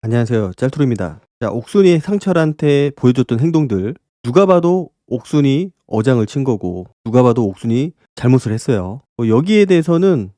안녕하세요. 짤투루입니다. 자, 옥순이 상철한테 보여줬던 행동들. 누가 봐도 옥순이 어장을 친 거고, 누가 봐도 옥순이 잘못을 했어요. 여기에 대해서는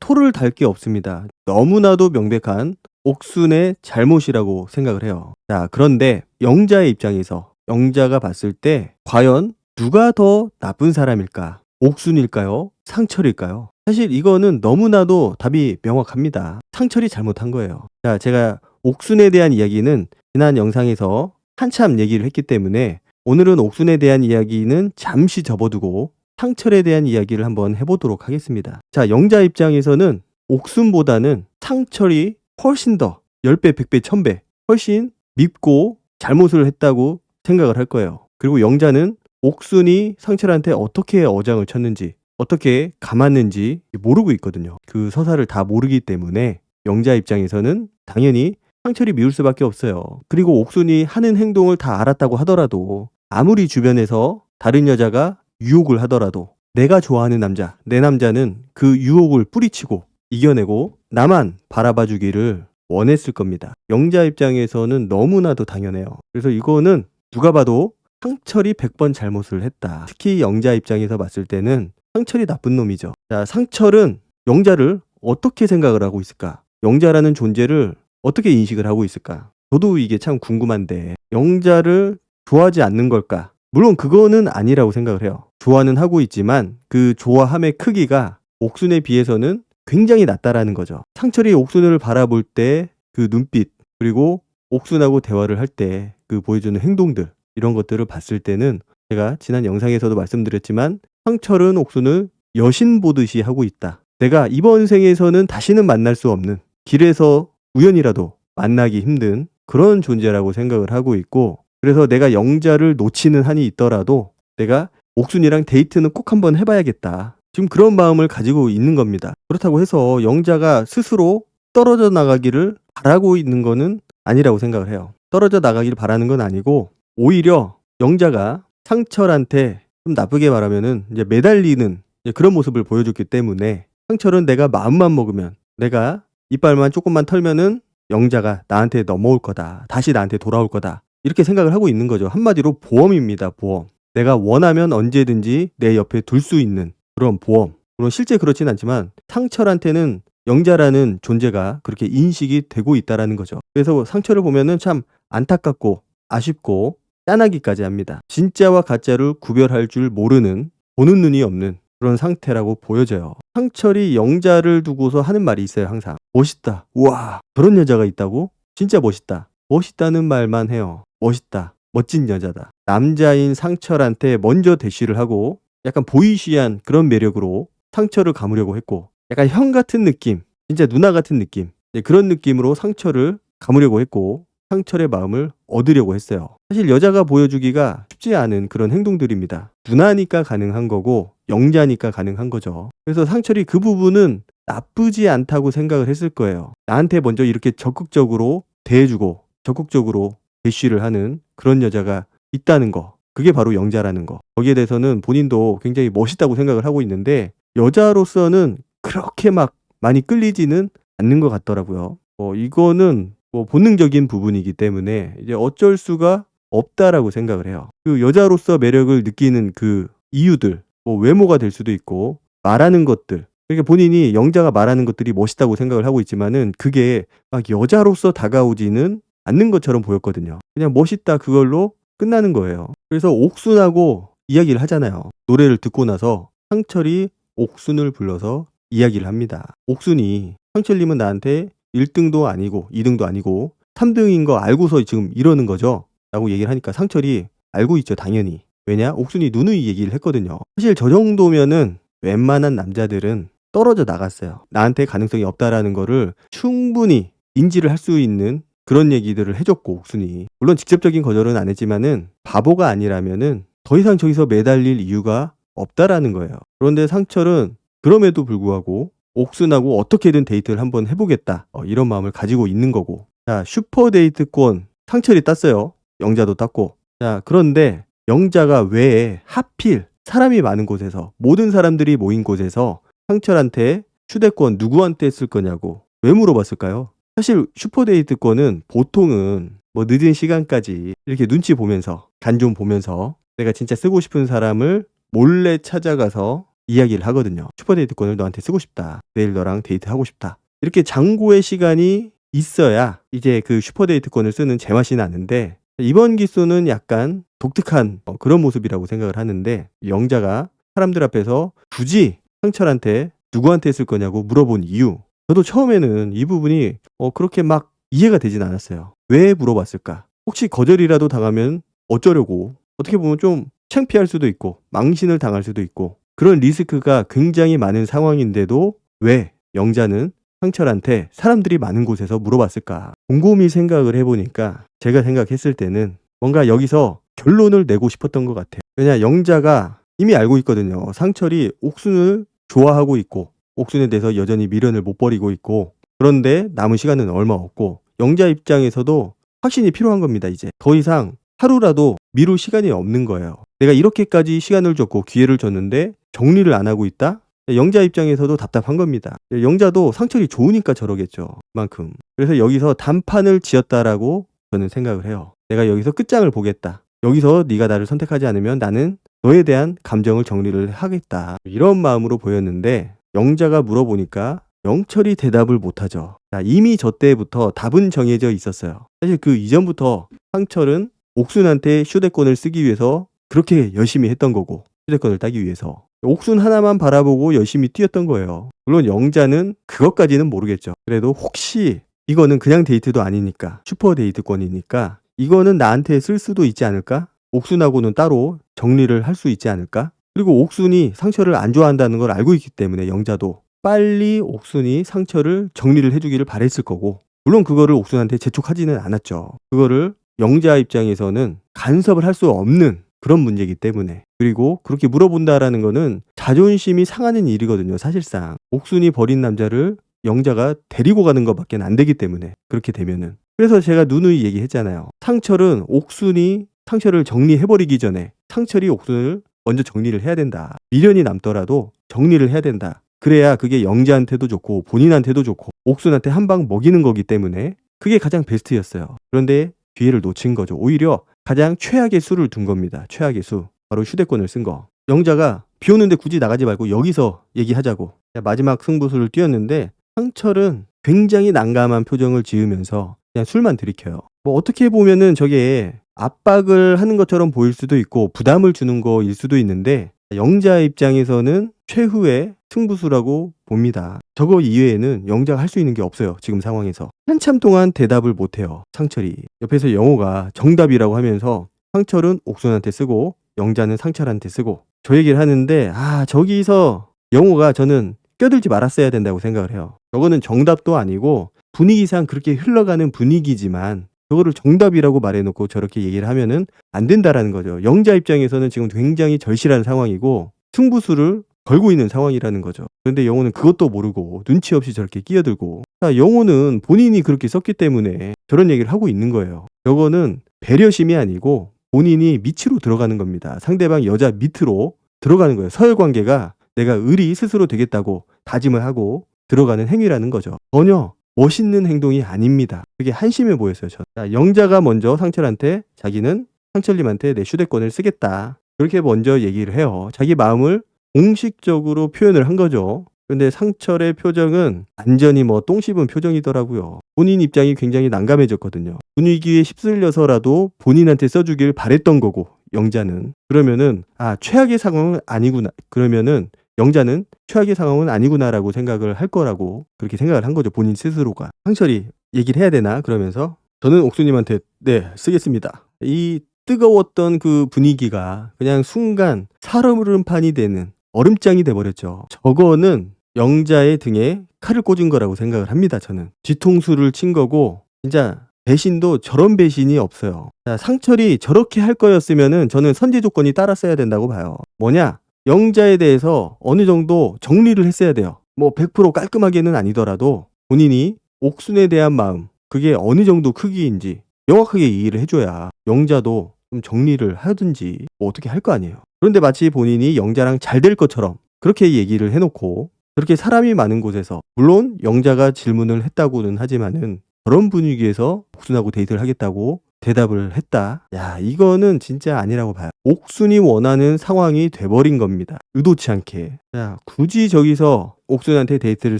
토를 달 게 없습니다. 너무나도 명백한 옥순의 잘못이라고 생각을 해요. 자, 그런데 영자의 입장에서, 영자가 봤을 때, 과연 누가 더 나쁜 사람일까? 옥순일까요? 상철일까요? 사실 이거는 너무나도 답이 명확합니다. 상철이 잘못한 거예요. 자, 제가 옥순에 대한 이야기는 지난 영상에서 한참 얘기를 했기 때문에 오늘은 옥순에 대한 이야기는 잠시 접어두고 상철에 대한 이야기를 한번 해보도록 하겠습니다. 자, 영자 입장에서는 옥순보다는 상철이 훨씬 더 10배, 100배, 1000배 훨씬 밉고 잘못을 했다고 생각을 할 거예요. 그리고 영자는 옥순이 상철한테 어떻게 어장을 쳤는지, 어떻게 감았는지 모르고 있거든요. 그 서사를 다 모르기 때문에 영자 입장에서는 당연히 상철이 미울 수밖에 없어요. 그리고 옥순이 하는 행동을 다 알았다고 하더라도, 아무리 주변에서 다른 여자가 유혹을 하더라도 내가 좋아하는 남자, 내 남자는 그 유혹을 뿌리치고 이겨내고 나만 바라봐 주기를 원했을 겁니다. 영자 입장에서는 너무나도 당연해요. 그래서 이거는 누가 봐도 상철이 100번 잘못을 했다. 특히 영자 입장에서 봤을 때는 상철이 나쁜 놈이죠. 자, 상철은 영자를 어떻게 생각을 하고 있을까? 영자라는 존재를 어떻게 인식을 하고 있을까? 저도 이게 참 궁금한데, 영자를 좋아하지 않는 걸까? 물론 그거는 아니라고 생각을 해요. 좋아는 하고 있지만 그 좋아함의 크기가 옥순에 비해서는 굉장히 낮다라는 거죠. 상철이 옥순을 바라볼 때 그 눈빛, 그리고 옥순하고 대화를 할 때 그 보여주는 행동들, 이런 것들을 봤을 때는 제가 지난 영상에서도 말씀드렸지만 상철은 옥순을 여신 보듯이 하고 있다. 내가 이번 생에서는 다시는 만날 수 없는, 길에서 우연이라도 만나기 힘든 그런 존재라고 생각을 하고 있고, 그래서 내가 영자를 놓치는 한이 있더라도 내가 옥순이랑 데이트는 꼭 한번 해봐야겠다. 지금 그런 마음을 가지고 있는 겁니다. 그렇다고 해서 영자가 스스로 떨어져 나가기를 바라고 있는 거는 아니라고 생각을 해요. 떨어져 나가기를 바라는 건 아니고, 오히려 영자가 상철한테 좀 나쁘게 말하면은 이제 매달리는 그런 모습을 보여줬기 때문에, 상철은 내가 마음만 먹으면, 내가 이빨만 조금만 털면은 영자가 나한테 넘어올 거다. 다시 나한테 돌아올 거다. 이렇게 생각을 하고 있는 거죠. 한마디로 보험입니다. 보험. 내가 원하면 언제든지 내 옆에 둘 수 있는 그런 보험. 물론 실제 그렇진 않지만 상철한테는 영자라는 존재가 그렇게 인식이 되고 있다라는 거죠. 그래서 상철을 보면은 참 안타깝고 아쉽고 짠하기까지 합니다. 진짜와 가짜를 구별할 줄 모르는, 보는 눈이 없는 그런 상태라고 보여져요. 상철이 영자를 두고서 하는 말이 있어요. 항상 멋있다. 우와, 그런 여자가 있다고? 진짜 멋있다. 멋있다는 말만 해요. 멋있다. 멋진 여자다. 남자인 상철한테 먼저 대시를 하고 약간 보이시한 그런 매력으로 상철을 감으려고 했고, 약간 형 같은 느낌, 진짜 누나 같은 느낌, 그런 느낌으로 상철을 감으려고 했고 상철의 마음을 얻으려고 했어요. 사실 여자가 보여주기가 쉽지 않은 그런 행동들입니다. 누나니까 가능한 거고 영자니까 가능한 거죠. 그래서 상철이 그 부분은 나쁘지 않다고 생각을 했을 거예요. 나한테 먼저 이렇게 적극적으로 대해주고 적극적으로 대쉬를 하는 그런 여자가 있다는 거, 그게 바로 영자라는 거. 거기에 대해서는 본인도 굉장히 멋있다고 생각을 하고 있는데, 여자로서는 그렇게 막 많이 끌리지는 않는 것 같더라고요. 이거는 본능적인 부분이기 때문에 이제 어쩔 수가 없다라고 생각을 해요. 그 여자로서 매력을 느끼는 그 이유들, 외모가 될 수도 있고 말하는 것들, 그러니까 본인이 영자가 말하는 것들이 멋있다고 생각을 하고 있지만은 그게 막 여자로서 다가오지는 않는 것처럼 보였거든요. 그냥 멋있다, 그걸로 끝나는 거예요. 그래서 옥순하고 이야기를 하잖아요. 노래를 듣고 나서 상철이 옥순을 불러서 이야기를 합니다. 옥순이, 상철님은 나한테 1등도 아니고 2등도 아니고 3등인 거 알고서 지금 이러는 거죠? 라고 얘기를 하니까 상철이 알고 있죠, 당연히. 왜냐? 옥순이 누누이 얘기를 했거든요. 사실 저 정도면은 웬만한 남자들은 떨어져 나갔어요. 나한테 가능성이 없다라는 거를 충분히 인지를 할 수 있는 그런 얘기들을 해줬고, 옥순이. 물론 직접적인 거절은 안 했지만은 바보가 아니라면은 더 이상 저기서 매달릴 이유가 없다라는 거예요. 그런데 상철은 그럼에도 불구하고 옥순하고 어떻게든 데이트를 한번 해보겠다, 이런 마음을 가지고 있는 거고. 자, 슈퍼데이트권 상철이 땄어요. 영자도 땄고. 자, 그런데 영자가 왜 하필 사람이 많은 곳에서, 모든 사람들이 모인 곳에서 상철한테 휴대권 누구한테 쓸 거냐고 왜 물어봤을까요? 사실 슈퍼데이트권은 보통은 뭐 늦은 시간까지 이렇게 눈치 보면서 간 좀 보면서 내가 진짜 쓰고 싶은 사람을 몰래 찾아가서 이야기를 하거든요. 슈퍼데이트권을 너한테 쓰고 싶다. 내일 너랑 데이트하고 싶다. 이렇게 장고의 시간이 있어야 이제 그 슈퍼데이트권을 쓰는 제맛이 나는데, 이번 기수는 약간 독특한 그런 모습이라고 생각을 하는데, 영자가 사람들 앞에서 굳이 상철한테 누구한테 쓸 거냐고 물어본 이유, 저도 처음에는 이 부분이 그렇게 막 이해가 되진 않았어요. 왜 물어봤을까? 혹시 거절이라도 당하면 어쩌려고, 어떻게 보면 좀 창피할 수도 있고 망신을 당할 수도 있고 그런 리스크가 굉장히 많은 상황인데도 왜 영자는 상철한테 사람들이 많은 곳에서 물어봤을까? 곰곰이 생각을 해보니까 제가 생각했을 때는 뭔가 여기서 결론을 내고 싶었던 것 같아요. 왜냐, 영자가 이미 알고 있거든요. 상철이 옥순을 좋아하고 있고 옥순에 대해서 여전히 미련을 못 버리고 있고, 그런데 남은 시간은 얼마 없고 영자 입장에서도 확신이 필요한 겁니다. 이제 더 이상 하루라도 미룰 시간이 없는 거예요. 내가 이렇게까지 시간을 줬고 기회를 줬는데 정리를 안 하고 있다? 영자 입장에서도 답답한 겁니다. 영자도 상철이 좋으니까 저러겠죠. 그만큼. 그래서 여기서 단판을 지었다라고 저는 생각을 해요. 내가 여기서 끝장을 보겠다. 여기서 네가 나를 선택하지 않으면 나는 너에 대한 감정을 정리를 하겠다. 이런 마음으로 보였는데 영자가 물어보니까 영철이 대답을 못하죠. 자, 이미 저 때부터 답은 정해져 있었어요. 사실 그 이전부터 상철은 옥순한테 휴대권을 쓰기 위해서 그렇게 열심히 했던 거고, 휴대권을 따기 위해서 옥순 하나만 바라보고 열심히 뛰었던 거예요. 물론 영자는 그것까지는 모르겠죠. 그래도 혹시 이거는 그냥 데이트도 아니니까 슈퍼 데이트권이니까 이거는 나한테 쓸 수도 있지 않을까? 옥순하고는 따로 정리를 할 수 있지 않을까? 그리고 옥순이 상철을 안 좋아한다는 걸 알고 있기 때문에 영자도 빨리 옥순이 상철을 정리를 해주기를 바랬을 거고, 물론 그거를 옥순한테 재촉하지는 않았죠. 그거를 영자 입장에서는 간섭을 할 수 없는 그런 문제이기 때문에, 그리고 그렇게 물어본다라는 거는 자존심이 상하는 일이거든요. 사실상 옥순이 버린 남자를 영자가 데리고 가는 것밖에 안 되기 때문에, 그렇게 되면은. 그래서 제가 누누이 얘기했잖아요. 상철은 옥순이 상철을 정리해버리기 전에 상철이 옥순을 먼저 정리를 해야 된다. 미련이 남더라도 정리를 해야 된다. 그래야 그게 영자한테도 좋고 본인한테도 좋고 옥순한테 한 방 먹이는 거기 때문에 그게 가장 베스트였어요. 그런데 기회를 놓친 거죠. 오히려 가장 최악의 수를 둔 겁니다. 최악의 수. 바로 휴대권을 쓴 거. 영자가 비 오는데 굳이 나가지 말고 여기서 얘기하자고 마지막 승부수를 띄웠는데, 상철은 굉장히 난감한 표정을 지으면서 그냥 술만 들이켜요. 뭐 어떻게 보면은 저게 압박을 하는 것처럼 보일 수도 있고 부담을 주는 거일 수도 있는데, 영자 입장에서는 최후의 승부수라고 봅니다. 저거 이외에는 영자가 할 수 있는 게 없어요. 지금 상황에서. 한참 동안 대답을 못해요. 상철이. 옆에서 영호가 정답이라고 하면서 상철은 옥순한테 쓰고 영자는 상철한테 쓰고 저 얘기를 하는데, 저기서 영호가 저는 껴들지 말았어야 된다고 생각을 해요. 저거는 정답도 아니고 분위기상 그렇게 흘러가는 분위기지만 그거를 정답이라고 말해놓고 저렇게 얘기를 하면은 안 된다라는 거죠. 영자 입장에서는 지금 굉장히 절실한 상황이고 승부수를 걸고 있는 상황이라는 거죠. 그런데 영호는 그것도 모르고 눈치 없이 저렇게 끼어들고, 영호는 본인이 그렇게 썼기 때문에 저런 얘기를 하고 있는 거예요. 저거는 배려심이 아니고 본인이 밑으로 들어가는 겁니다. 상대방 여자 밑으로 들어가는 거예요. 서열관계가 내가 의리 스스로 되겠다고 다짐을 하고 들어가는 행위라는 거죠. 전혀 멋있는 행동이 아닙니다. 그게 한심해 보였어요. 자, 영자가 먼저 상철한테 자기는 상철님한테 내 휴대권을 쓰겠다. 그렇게 먼저 얘기를 해요. 자기 마음을 공식적으로 표현을 한 거죠. 근데 상철의 표정은 완전히 똥 씹은 표정이더라고요. 본인 입장이 굉장히 난감해졌거든요. 분위기에 휩쓸려서라도 본인한테 써주길 바랬던 거고, 영자는. 그러면은 최악의 상황은 아니구나. 그러면은 영자는 최악의 상황은 아니구나라고 생각을 할 거라고 그렇게 생각을 한 거죠. 본인 스스로가. 상철이 얘기를 해야 되나? 그러면서 저는 옥수님한테 네 쓰겠습니다. 이 뜨거웠던 그 분위기가 그냥 순간 살얼음판이 되는 얼음장이 돼버렸죠. 저거는 영자의 등에 칼을 꽂은 거라고 생각을 합니다. 저는 뒤통수를 친 거고, 진짜 배신도 저런 배신이 없어요. 자, 상철이 저렇게 할 거였으면은 저는 선제 조건이 따랐어야 된다고 봐요. 뭐냐? 영자에 대해서 어느 정도 정리를 했어야 돼요. 뭐 100% 깔끔하게는 아니더라도 본인이 옥순에 대한 마음, 그게 어느 정도 크기인지 명확하게 이해를 해줘야 영자도 좀 정리를 하든지 뭐 어떻게 할 거 아니에요. 그런데 마치 본인이 영자랑 잘 될 것처럼 그렇게 얘기를 해놓고, 그렇게 사람이 많은 곳에서, 물론 영자가 질문을 했다고는 하지만은 저런 분위기에서 옥순하고 데이트를 하겠다고 대답을 했다. 야, 이거는 진짜 아니라고 봐요. 옥순이 원하는 상황이 돼버린 겁니다. 의도치 않게. 자, 굳이 저기서 옥순한테 데이트를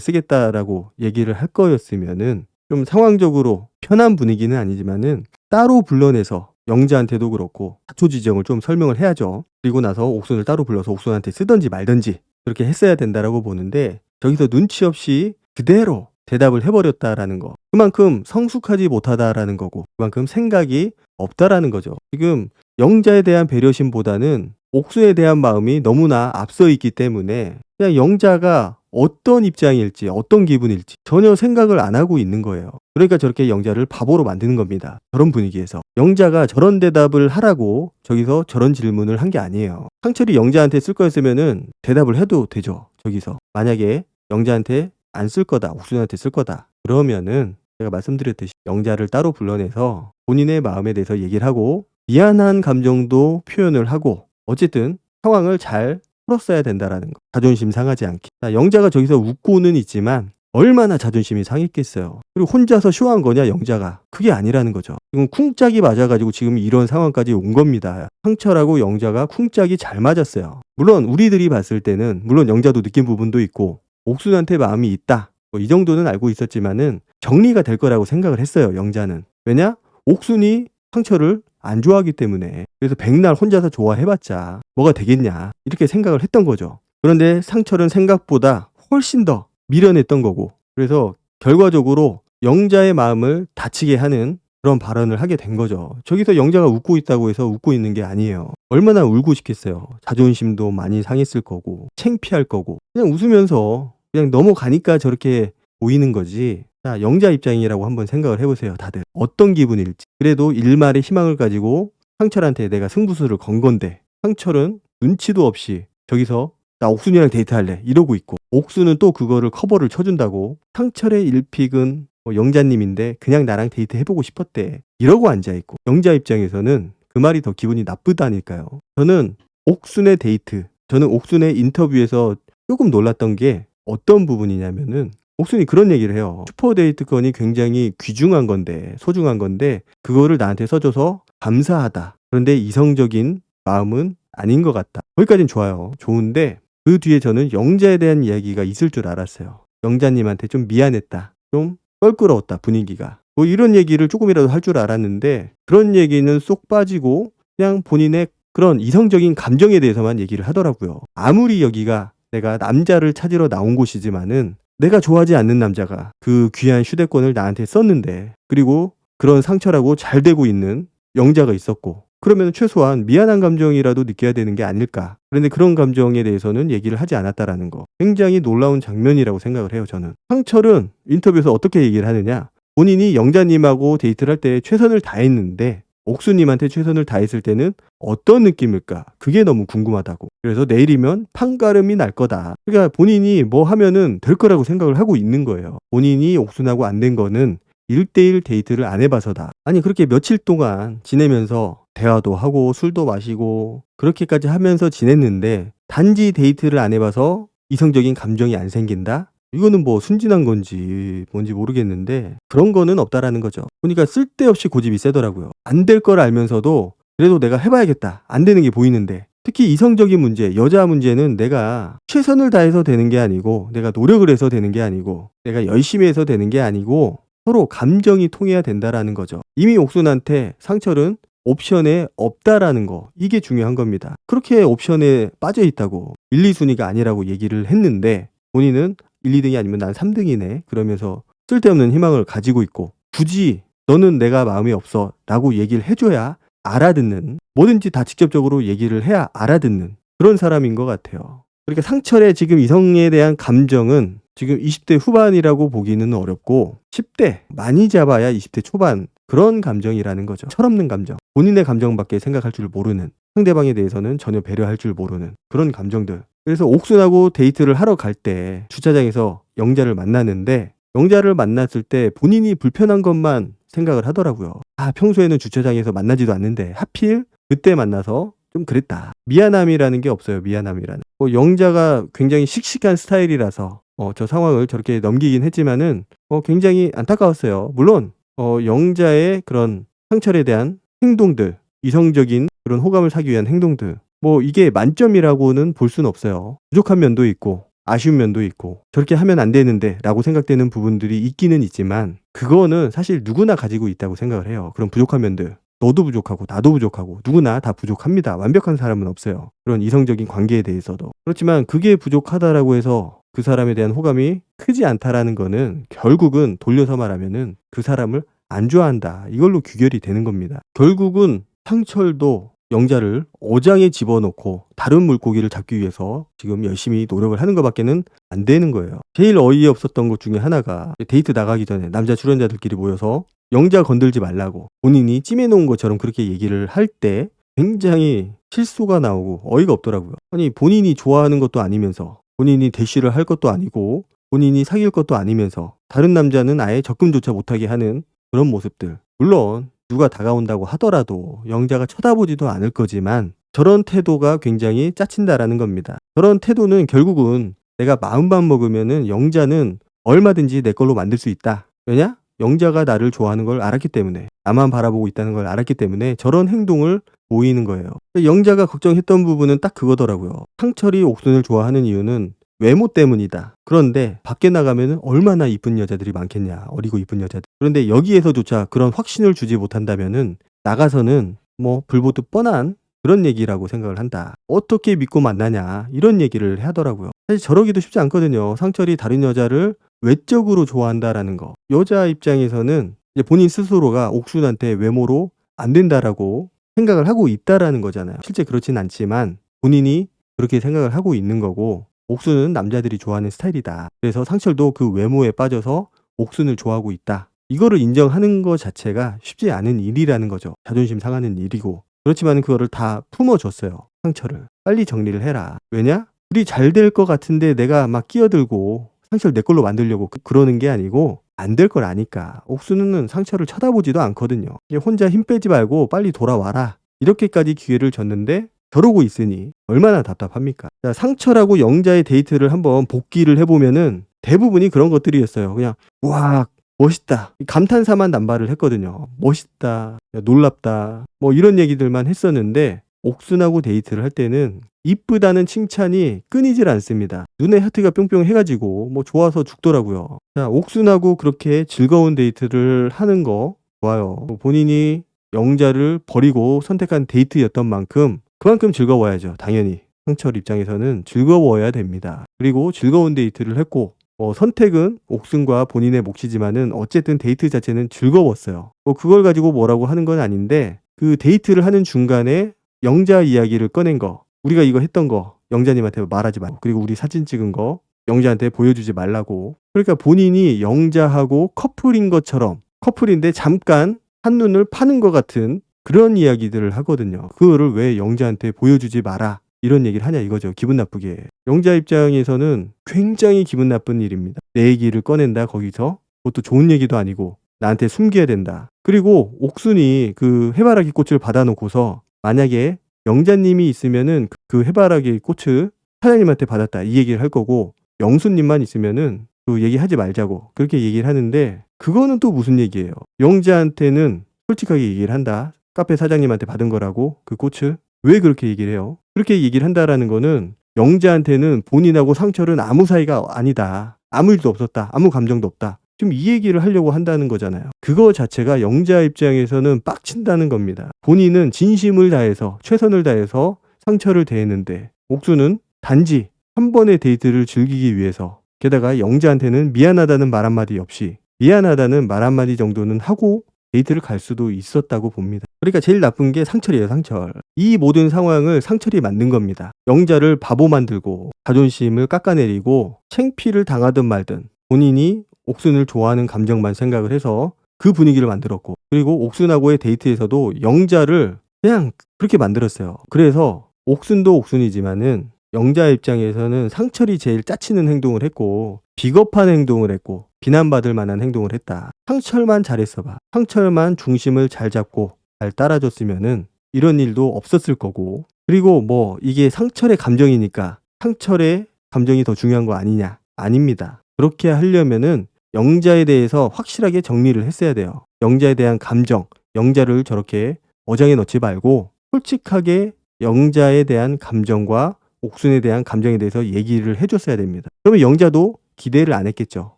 쓰겠다라고 얘기를 할 거였으면은 좀 상황적으로 편한 분위기는 아니지만은 따로 불러내서 영자한테도 그렇고 자초지정을 좀 설명을 해야죠. 그리고 나서 옥순을 따로 불러서 옥순한테 쓰든지 말든지 그렇게 했어야 된다라고 보는데 저기서 눈치 없이 그대로 대답을 해버렸다라는 거. 그만큼 성숙하지 못하다라는 거고 그만큼 생각이 없다라는 거죠. 지금 영자에 대한 배려심보다는 옥순에 대한 마음이 너무나 앞서 있기 때문에 그냥 영자가 어떤 입장일지 어떤 기분일지 전혀 생각을 안 하고 있는 거예요. 그러니까 저렇게 영자를 바보로 만드는 겁니다. 저런 분위기에서. 영자가 저런 대답을 하라고 저기서 저런 질문을 한 게 아니에요. 상철이 영자한테 쓸 거였으면은 대답을 해도 되죠. 저기서. 만약에 영자한테 안 쓸 거다. 옥순한테 쓸 거다. 그러면은 제가 말씀드렸듯이 영자를 따로 불러내서 본인의 마음에 대해서 얘기를 하고 미안한 감정도 표현을 하고 어쨌든 상황을 잘 풀었어야 된다라는 거. 자존심 상하지 않게. 자, 영자가 저기서 웃고는 있지만 얼마나 자존심이 상했겠어요. 그리고 혼자서 쇼한 거냐 영자가. 그게 아니라는 거죠. 지금 쿵짝이 맞아가지고 지금 이런 상황까지 온 겁니다. 상철하고 영자가 쿵짝이 잘 맞았어요. 물론 우리들이 봤을 때는 물론 영자도 느낀 부분도 있고 옥순한테 마음이 있다. 뭐 이 정도는 알고 있었지만은 정리가 될 거라고 생각을 했어요. 영자는. 왜냐? 옥순이 상철을 안 좋아하기 때문에. 그래서 백날 혼자서 좋아해봤자 뭐가 되겠냐 이렇게 생각을 했던 거죠. 그런데 상철은 생각보다 훨씬 더 미련했던 거고 그래서 결과적으로 영자의 마음을 다치게 하는 그런 발언을 하게 된 거죠. 저기서 영자가 웃고 있다고 해서 웃고 있는 게 아니에요. 얼마나 울고 싶겠어요. 자존심도 많이 상했을 거고 창피할 거고 그냥 웃으면서 그냥 넘어가니까 저렇게 보이는 거지. 자, 영자 입장이라고 한번 생각을 해보세요. 다들 어떤 기분일지. 그래도 일말의 희망을 가지고 상철한테 내가 승부수를 건 건데 상철은 눈치도 없이 저기서 나 옥순이랑 데이트할래 이러고 있고 옥순은 또 그거를 커버를 쳐준다고 상철의 일픽은 영자님인데 그냥 나랑 데이트 해보고 싶었대 이러고 앉아있고 영자 입장에서는 그 말이 더 기분이 나쁘다니까요. 저는 옥순의 데이트 저는 옥순의 인터뷰에서 조금 놀랐던 게 어떤 부분이냐면은 옥순이 그런 얘기를 해요. 슈퍼데이트권이 굉장히 귀중한 건데 소중한 건데 그거를 나한테 써줘서 감사하다. 그런데 이성적인 마음은 아닌 것 같다. 거기까지는 좋아요. 좋은데 그 뒤에 저는 영자에 대한 이야기가 있을 줄 알았어요. 영자님한테 좀 미안했다. 좀 껄끄러웠다 분위기가. 뭐 이런 얘기를 조금이라도 할 줄 알았는데 그런 얘기는 쏙 빠지고 그냥 본인의 그런 이성적인 감정에 대해서만 얘기를 하더라고요. 아무리 여기가 내가 남자를 찾으러 나온 곳이지만은 내가 좋아하지 않는 남자가 그 귀한 휴대권을 나한테 썼는데 그리고 그런 상처라고 잘 되고 있는 영자가 있었고 그러면 최소한 미안한 감정이라도 느껴야 되는 게 아닐까. 그런데 그런 감정에 대해서는 얘기를 하지 않았다라는 거. 굉장히 놀라운 장면이라고 생각을 해요. 저는. 상철은 인터뷰에서 어떻게 얘기를 하느냐. 본인이 영자님하고 데이트를 할 때 최선을 다했는데 옥수님한테 최선을 다했을 때는 어떤 느낌일까? 그게 너무 궁금하다고. 그래서 내일이면 판가름이 날 거다. 그러니까 본인이 뭐 하면은 될 거라고 생각을 하고 있는 거예요. 본인이 옥순하고 안 된 거는 1대1 데이트를 안 해봐서다. 아니 그렇게 며칠 동안 지내면서 대화도 하고 술도 마시고 그렇게까지 하면서 지냈는데 단지 데이트를 안 해봐서 이성적인 감정이 안 생긴다? 이거는 뭐 순진한 건지 뭔지 모르겠는데 그런 거는 없다라는 거죠. 보니까 쓸데없이 고집이 세더라고요. 안 될 걸 알면서도 그래도 내가 해봐야겠다. 안 되는 게 보이는데 특히 이성적인 문제, 여자 문제는 내가 최선을 다해서 되는 게 아니고 내가 노력을 해서 되는 게 아니고 내가 열심히 해서 되는 게 아니고 서로 감정이 통해야 된다라는 거죠. 이미 옥순한테 상철은 옵션에 없다라는 거 이게 중요한 겁니다. 그렇게 옵션에 빠져 있다고 1, 2순위가 아니라고 얘기를 했는데 본인은 1, 2등이 아니면 난 3등이네 그러면서 쓸데없는 희망을 가지고 있고 굳이 너는 내가 마음이 없어 라고 얘기를 해줘야 알아듣는 뭐든지 다 직접적으로 얘기를 해야 알아듣는 그런 사람인 것 같아요. 그러니까 상철의 지금 이성에 대한 감정은 지금 20대 후반이라고 보기는 어렵고 10대 많이 잡아야 20대 초반 그런 감정이라는 거죠. 철없는 감정. 본인의 감정밖에 생각할 줄 모르는 상대방에 대해서는 전혀 배려할 줄 모르는 그런 감정들. 그래서 옥순하고 데이트를 하러 갈 때 주차장에서 영자를 만나는데 영자를 만났을 때 본인이 불편한 것만 생각을 하더라고요. 아 평소에는 주차장에서 만나지도 않는데 하필 그때 만나서 좀 그랬다. 미안함이라는 게 없어요. 미안함이라는. 영자가 굉장히 씩씩한 스타일이라서 저 상황을 저렇게 넘기긴 했지만은 굉장히 안타까웠어요. 물론 영자의 그런 상철에 대한 행동들, 이성적인 그런 호감을 사기 위한 행동들, 뭐 이게 만점이라고는 볼 수는 없어요. 부족한 면도 있고 아쉬운 면도 있고 저렇게 하면 안 되는데 라고 생각되는 부분들이 있기는 있지만, 그거는 사실 누구나 가지고 있다고 생각을 해요. 그런 부족한 면들. 너도 부족하고 나도 부족하고 누구나 다 부족합니다. 완벽한 사람은 없어요. 그런 이성적인 관계에 대해서도. 그렇지만 그게 부족하다라고 해서 그 사람에 대한 호감이 크지 않다라는 거는 결국은 돌려서 말하면은 그 사람을 안 좋아한다, 이걸로 귀결이 되는 겁니다. 결국은 상철도 영자를 어장에 집어넣고 다른 물고기를 잡기 위해서 지금 열심히 노력을 하는 것밖에는 안 되는 거예요. 제일 어이없었던 것 중에 하나가, 데이트 나가기 전에 남자 출연자들끼리 모여서 영자 건들지 말라고 본인이 찜해놓은 것처럼 그렇게 얘기를 할 때 굉장히 실수가 나오고 어이가 없더라고요. 아니, 본인이 좋아하는 것도 아니면서, 본인이 대시를 할 것도 아니고, 본인이 사귈 것도 아니면서 다른 남자는 아예 접근조차 못하게 하는 그런 모습들. 물론 누가 다가온다고 하더라도 영자가 쳐다보지도 않을 거지만 저런 태도가 굉장히 짜친다라는 겁니다. 저런 태도는 결국은 내가 마음만 먹으면은 영자는 얼마든지 내 걸로 만들 수 있다. 왜냐? 영자가 나를 좋아하는 걸 알았기 때문에, 나만 바라보고 있다는 걸 알았기 때문에 저런 행동을 보이는 거예요. 영자가 걱정했던 부분은 딱 그거더라고요. 상철이 옥순을 좋아하는 이유는 외모 때문이다. 그런데 밖에 나가면 얼마나 이쁜 여자들이 많겠냐. 어리고 이쁜 여자들. 그런데 여기에서조차 그런 확신을 주지 못한다면은 나가서는 뭐 불보듯 뻔한 그런 얘기라고 생각을 한다. 어떻게 믿고 만나냐, 이런 얘기를 하더라고요. 사실 저러기도 쉽지 않거든요. 상철이 다른 여자를 외적으로 좋아한다라는 거. 여자 입장에서는 이제 본인 스스로가 옥순한테 외모로 안 된다라고 생각을 하고 있다라는 거잖아요. 실제 그렇진 않지만 본인이 그렇게 생각을 하고 있는 거고, 옥순은 남자들이 좋아하는 스타일이다. 그래서 상철도 그 외모에 빠져서 옥순을 좋아하고 있다. 이거를 인정하는 것 자체가 쉽지 않은 일이라는 거죠. 자존심 상하는 일이고. 그렇지만 그거를 다 품어줬어요. 상철을. 빨리 정리를 해라. 왜냐? 우리 잘 될 것 같은데 내가 막 끼어들고 상철 내 걸로 만들려고 그러는 게 아니고, 안 될 걸 아니까. 옥순은 상철을 쳐다보지도 않거든요. 혼자 힘 빼지 말고 빨리 돌아와라. 이렇게까지 기회를 줬는데 저러고 있으니 얼마나 답답합니까? 자, 상철하고 영자의 데이트를 한번 복기를 해보면은 대부분이 그런 것들이었어요. 그냥 와, 멋있다, 감탄사만 남발을 했거든요. 멋있다, 야, 놀랍다, 뭐 이런 얘기들만 했었는데, 옥순하고 데이트를 할 때는 이쁘다는 칭찬이 끊이질 않습니다. 눈에 하트가 뿅뿅 해가지고 뭐 좋아서 죽더라고요. 자, 옥순하고 그렇게 즐거운 데이트를 하는 거 좋아요. 본인이 영자를 버리고 선택한 데이트였던 만큼 그만큼 즐거워야죠. 당연히 상철 입장에서는 즐거워야 됩니다. 그리고 즐거운 데이트를 했고, 선택은 옥순과 본인의 몫이지만은 어쨌든 데이트 자체는 즐거웠어요. 그걸 가지고 뭐라고 하는 건 아닌데, 그 데이트를 하는 중간에 영자 이야기를 꺼낸 거, 우리가 이거 했던 거 영자님한테 말하지 말고, 그리고 우리 사진 찍은 거 영자한테 보여주지 말라고. 그러니까 본인이 영자하고 커플인 것처럼, 커플인데 잠깐 한눈을 파는 것 같은 그런 이야기들을 하거든요. 그거를 왜 영자한테 보여주지 마라, 이런 얘기를 하냐 이거죠. 기분 나쁘게. 영자 입장에서는 굉장히 기분 나쁜 일입니다. 내 얘기를 꺼낸다, 거기서. 그것도 좋은 얘기도 아니고 나한테 숨겨야 된다. 그리고 옥순이 그 해바라기 꽃을 받아놓고서 만약에 영자님이 있으면은 그 해바라기 꽃을 사장님한테 받았다, 이 얘기를 할 거고, 영수님만 있으면은 그 얘기하지 말자고 그렇게 얘기를 하는데, 그거는 또 무슨 얘기예요? 영자한테는 솔직하게 얘기를 한다. 카페 사장님한테 받은 거라고, 그 꽃을. 왜 그렇게 얘기를 해요? 그렇게 얘기를 한다라는 거는 영자한테는 본인하고 상철은 아무 사이가 아니다, 아무 일도 없었다, 아무 감정도 없다, 지금 이 얘기를 하려고 한다는 거잖아요. 그거 자체가 영자 입장에서는 빡친다는 겁니다. 본인은 진심을 다해서 최선을 다해서 상철을 대했는데, 옥수는 단지 한 번의 데이트를 즐기기 위해서, 게다가 영자한테는 미안하다는 말 한마디 없이, 미안하다는 말 한마디 정도는 하고 데이트를 갈 수도 있었다고 봅니다. 그러니까 제일 나쁜 게 상철이에요. 상철. 이 모든 상황을 상철이 만든 겁니다. 영자를 바보 만들고 자존심을 깎아내리고 창피를 당하든 말든 본인이 옥순을 좋아하는 감정만 생각을 해서 그 분위기를 만들었고, 그리고 옥순하고의 데이트에서도 영자를 그냥 그렇게 만들었어요. 그래서 옥순도 옥순이지만은 영자 입장에서는 상철이 제일 짜치는 행동을 했고, 비겁한 행동을 했고, 비난받을 만한 행동을 했다. 상철만 잘했어 봐. 상철만 중심을 잘 잡고 잘 따라줬으면은 이런 일도 없었을 거고, 그리고 뭐 이게 상철의 감정이니까 상철의 감정이 더 중요한 거 아니냐? 아닙니다. 그렇게 하려면은 영자에 대해서 확실하게 정리를 했어야 돼요. 영자에 대한 감정, 영자를 저렇게 어장에 넣지 말고 솔직하게 영자에 대한 감정과 옥순에 대한 감정에 대해서 얘기를 해줬어야 됩니다. 그러면 영자도 기대를 안 했겠죠.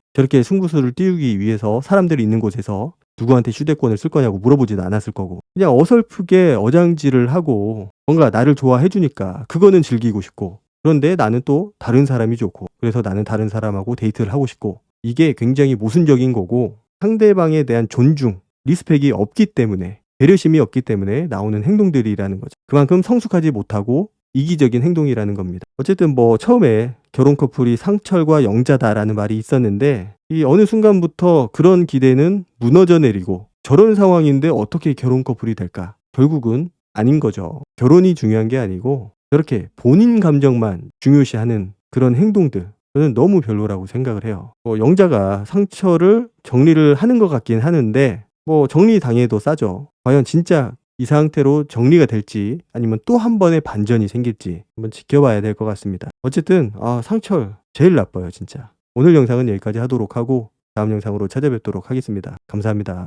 저렇게 승부수를 띄우기 위해서 사람들이 있는 곳에서 누구한테 휴대권을 쓸 거냐고 물어보지도 않았을 거고, 그냥 어설프게 어장질을 하고 뭔가 나를 좋아해 주니까 그거는 즐기고 싶고, 그런데 나는 또 다른 사람이 좋고, 그래서 나는 다른 사람하고 데이트를 하고 싶고, 이게 굉장히 모순적인 거고 상대방에 대한 존중, 리스펙이 없기 때문에, 배려심이 없기 때문에 나오는 행동들이라는 거죠. 그만큼 성숙하지 못하고 이기적인 행동이라는 겁니다. 어쨌든 뭐 처음에 결혼 커플이 상철과 영자다라는 말이 있었는데, 이 어느 순간부터 그런 기대는 무너져 내리고, 저런 상황인데 어떻게 결혼 커플이 될까? 결국은 아닌 거죠. 결혼이 중요한 게 아니고 저렇게 본인 감정만 중요시하는 그런 행동들, 저는 너무 별로라고 생각을 해요. 영자가 상처를 정리를 하는 것 같긴 하는데 뭐 정리 당해도 싸죠. 과연 진짜 이 상태로 정리가 될지 아니면 또 한 번의 반전이 생길지 한번 지켜봐야 될 것 같습니다. 어쨌든 상철 제일 나빠요 진짜. 오늘 영상은 여기까지 하도록 하고 다음 영상으로 찾아뵙도록 하겠습니다. 감사합니다.